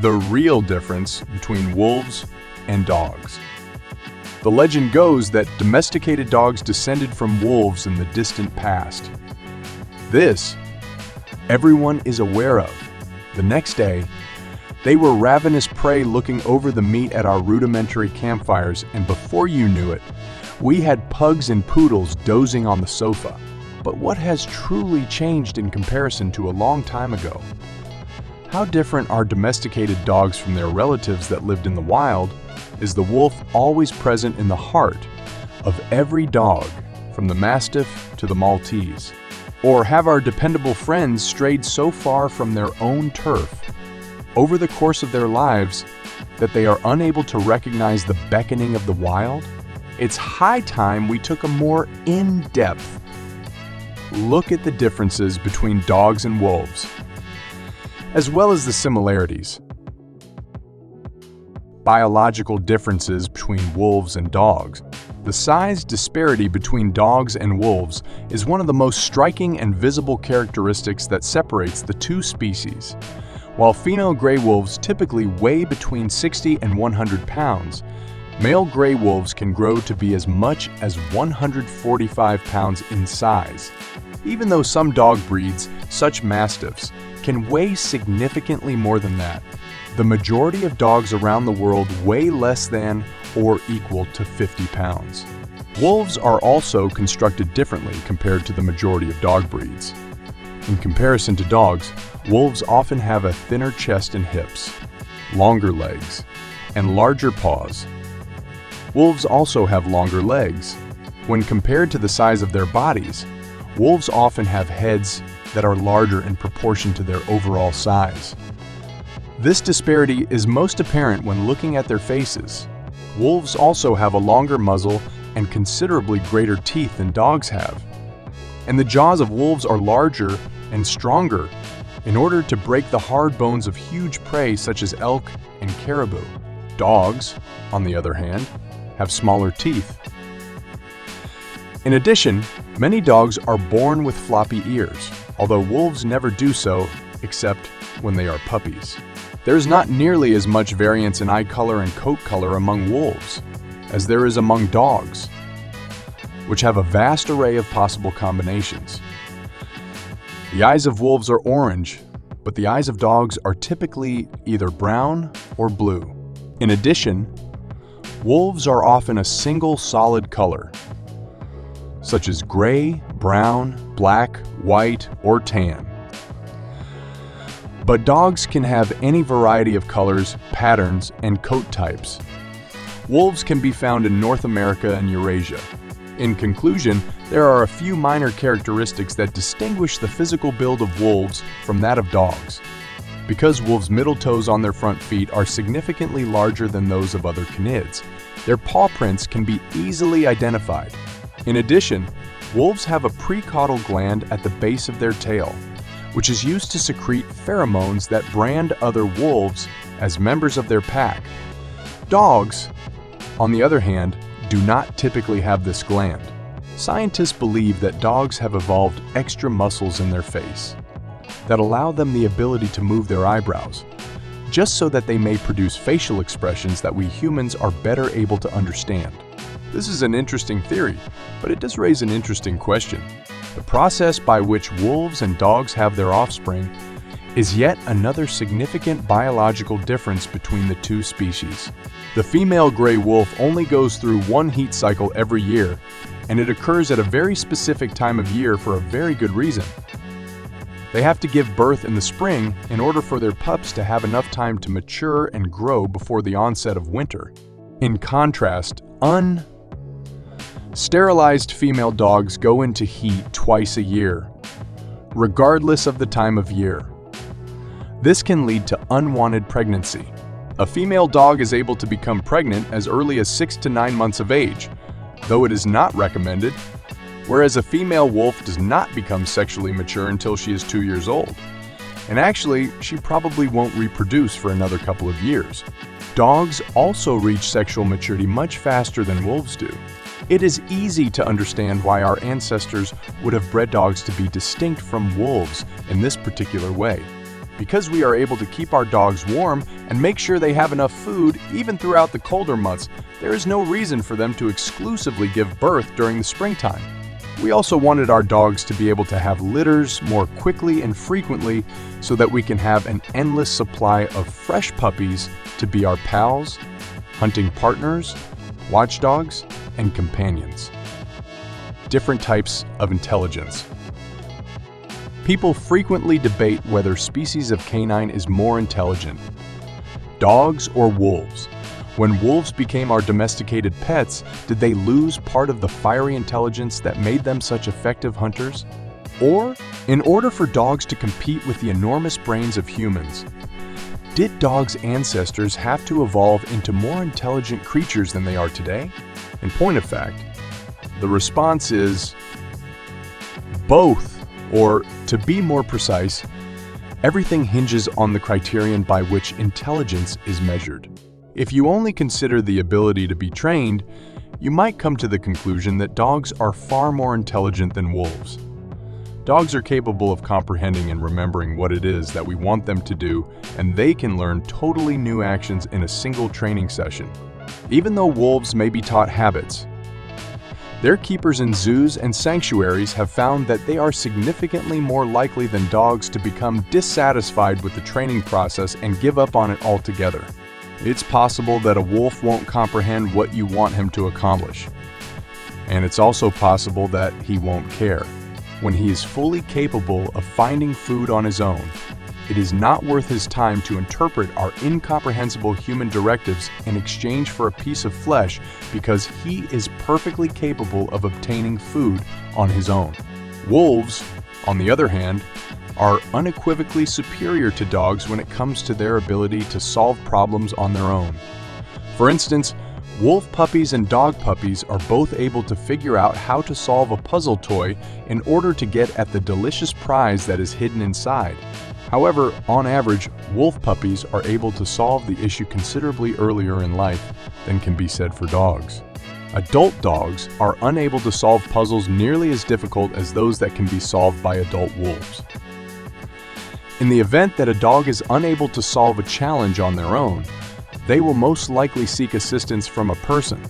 the real difference between wolves and dogs. The legend goes that domesticated dogs descended from wolves in the distant past. This, everyone is aware of. The next day, they were ravenous prey looking over the meat at our rudimentary campfires, and before you knew it, we had pugs and poodles dozing on the sofa. But what has truly changed in comparison to a long time ago? How different are domesticated dogs from their relatives that lived in the wild? Is the wolf always present in the heart of every dog, from the Mastiff to the Maltese? Or have our dependable friends strayed so far from their own turf over the course of their lives that they are unable to recognize the beckoning of the wild? It's high time we took a more in-depth look at the differences between dogs and wolves, as well as the similarities. Biological differences between wolves and dogs. The size disparity between dogs and wolves is one of the most striking and visible characteristics that separates the two species. While female gray wolves typically weigh between 60 and 100 pounds, male gray wolves can grow to be as much as 145 pounds in size. Even though some dog breeds, such mastiffs, can weigh significantly more than that, the majority of dogs around the world weigh less than or equal to 50 pounds. Wolves are also constructed differently compared to the majority of dog breeds. In comparison to dogs, wolves often have a thinner chest and hips, longer legs, and larger paws. Wolves also have longer legs. When compared to the size of their bodies, wolves often have heads that are larger in proportion to their overall size. This disparity is most apparent when looking at their faces. Wolves also have a longer muzzle and considerably greater teeth than dogs have. And the jaws of wolves are larger and stronger in order to break the hard bones of huge prey such as elk and caribou. Dogs, on the other hand, have smaller teeth. In addition, many dogs are born with floppy ears, although wolves never do so except when they are puppies. There is not nearly as much variance in eye color and coat color among wolves as there is among dogs, which have a vast array of possible combinations. The eyes of wolves are orange, but the eyes of dogs are typically either brown or blue. In addition, wolves are often a single solid color, such as gray, brown, black, white, or tan. But dogs can have any variety of colors, patterns, and coat types. Wolves can be found in North America and Eurasia. In conclusion, there are a few minor characteristics that distinguish the physical build of wolves from that of dogs. Because wolves' middle toes on their front feet are significantly larger than those of other canids, their paw prints can be easily identified. In addition, wolves have a precaudal gland at the base of their tail, which is used to secrete pheromones that brand other wolves as members of their pack. Dogs, on the other hand, do not typically have this gland. Scientists believe that dogs have evolved extra muscles in their face that allow them the ability to move their eyebrows, just so that they may produce facial expressions that we humans are better able to understand. This is an interesting theory, but it does raise an interesting question. The process by which wolves and dogs have their offspring is yet another significant biological difference between the two species. The female gray wolf only goes through one heat cycle every year, and it occurs at a very specific time of year for a very good reason. They have to give birth in the spring in order for their pups to have enough time to mature and grow before the onset of winter. In contrast, sterilized female dogs go into heat twice a year, regardless of the time of year. This can lead to unwanted pregnancy. A female dog is able to become pregnant as early as 6 to 9 months of age, though it is not recommended, whereas a female wolf does not become sexually mature until she is 2 years old. And actually, she probably won't reproduce for another couple of years. Dogs also reach sexual maturity much faster than wolves do. It is easy to understand why our ancestors would have bred dogs to be distinct from wolves in this particular way. Because we are able to keep our dogs warm and make sure they have enough food even throughout the colder months, there is no reason for them to exclusively give birth during the springtime. We also wanted our dogs to be able to have litters more quickly and frequently so that we can have an endless supply of fresh puppies to be our pals, hunting partners, watchdogs, and companions. Different types of intelligence. People frequently debate whether species of canine is more intelligent, dogs or wolves. When wolves became our domesticated pets, did they lose part of the fiery intelligence that made them such effective hunters? Or, in order for dogs to compete with the enormous brains of humans, did dogs' ancestors have to evolve into more intelligent creatures than they are today? In point of fact, the response is both. Or, to be more precise, everything hinges on the criterion by which intelligence is measured. If you only consider the ability to be trained, you might come to the conclusion that dogs are far more intelligent than wolves. Dogs are capable of comprehending and remembering what it is that we want them to do, and they can learn totally new actions in a single training session. Even though wolves may be taught habits, their keepers in zoos and sanctuaries have found that they are significantly more likely than dogs to become dissatisfied with the training process and give up on it altogether. It's possible that a wolf won't comprehend what you want him to accomplish. And it's also possible that he won't care. When he is fully capable of finding food on his own, it is not worth his time to interpret our incomprehensible human directives in exchange for a piece of flesh because he is perfectly capable of obtaining food on his own. Wolves, on the other hand, are unequivocally superior to dogs when it comes to their ability to solve problems on their own. For instance, wolf puppies and dog puppies are both able to figure out how to solve a puzzle toy in order to get at the delicious prize that is hidden inside. However, on average, wolf puppies are able to solve the issue considerably earlier in life than can be said for dogs. Adult dogs are unable to solve puzzles nearly as difficult as those that can be solved by adult wolves. In the event that a dog is unable to solve a challenge on their own, they will most likely seek assistance from a person.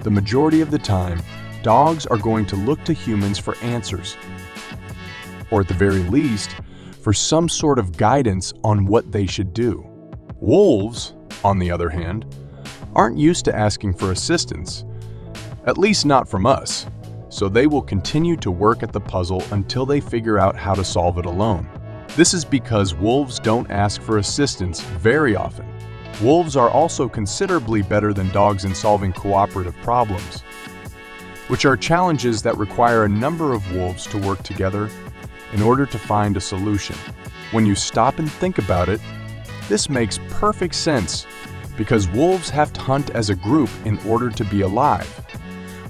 The majority of the time, dogs are going to look to humans for answers, or at the very least, for some sort of guidance on what they should do. Wolves, on the other hand, aren't used to asking for assistance, at least not from us, so they will continue to work at the puzzle until they figure out how to solve it alone. This is because wolves don't ask for assistance very often. Wolves are also considerably better than dogs in solving cooperative problems, which are challenges that require a number of wolves to work together in order to find a solution. When you stop and think about it, this makes perfect sense because wolves have to hunt as a group in order to be alive,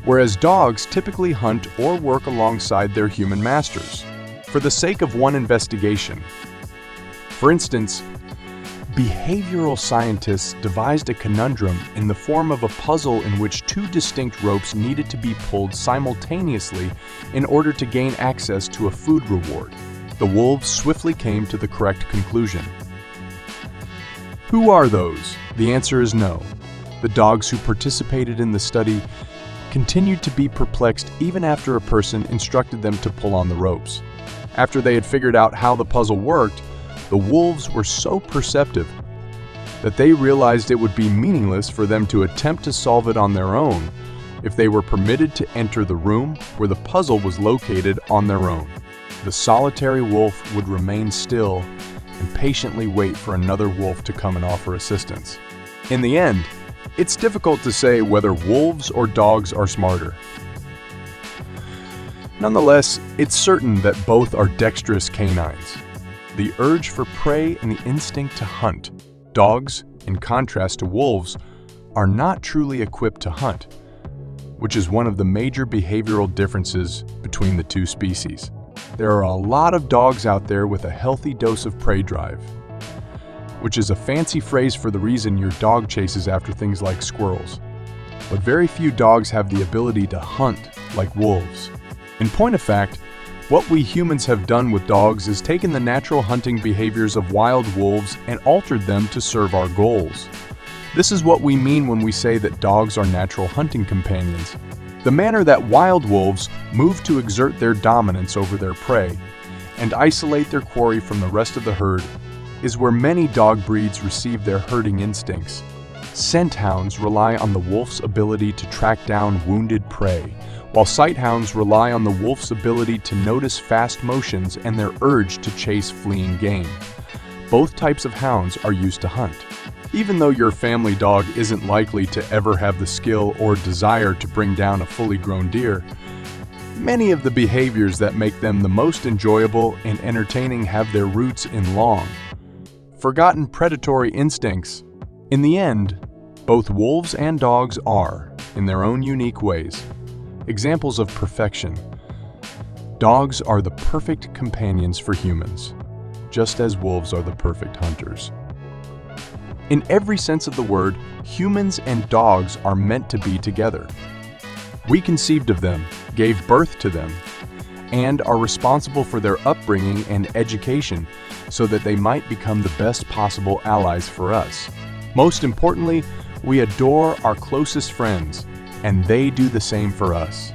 whereas dogs typically hunt or work alongside their human masters for the sake of one investigation. For instance, behavioral scientists devised a conundrum in the form of a puzzle in which two distinct ropes needed to be pulled simultaneously in order to gain access to a food reward. The wolves swiftly came to the correct conclusion. Who are those? The answer is no. The dogs who participated in the study continued to be perplexed even after a person instructed them to pull on the ropes. After they had figured out how the puzzle worked, the wolves were so perceptive that they realized it would be meaningless for them to attempt to solve it on their own if they were permitted to enter the room where the puzzle was located on their own. The solitary wolf would remain still and patiently wait for another wolf to come and offer assistance. In the end, it's difficult to say whether wolves or dogs are smarter. Nonetheless, it's certain that both are dexterous canines. The urge for prey and the instinct to hunt. Dogs, in contrast to wolves, are not truly equipped to hunt, which is one of the major behavioral differences between the two species. There are a lot of dogs out there with a healthy dose of prey drive, which is a fancy phrase for the reason your dog chases after things like squirrels. But very few dogs have the ability to hunt like wolves. In point of fact, What we humans have done with dogs is taken the natural hunting behaviors of wild wolves and altered them to serve our goals. This is what we mean when we say that dogs are natural hunting companions. The manner that wild wolves move to exert their dominance over their prey and isolate their quarry from the rest of the herd is where many dog breeds receive their herding instincts. Scent hounds rely on the wolf's ability to track down wounded prey, while sight hounds rely on the wolf's ability to notice fast motions and their urge to chase fleeing game. Both types of hounds are used to hunt. Even though your family dog isn't likely to ever have the skill or desire to bring down a fully grown deer, many of the behaviors that make them the most enjoyable and entertaining have their roots in long, forgotten predatory instincts. In the end, both wolves and dogs are, in their own unique ways, examples of perfection. Dogs are the perfect companions for humans, just as wolves are the perfect hunters. In every sense of the word, humans and dogs are meant to be together. We conceived of them, gave birth to them, and are responsible for their upbringing and education so that they might become the best possible allies for us. Most importantly, we adore our closest friends, and they do the same for us.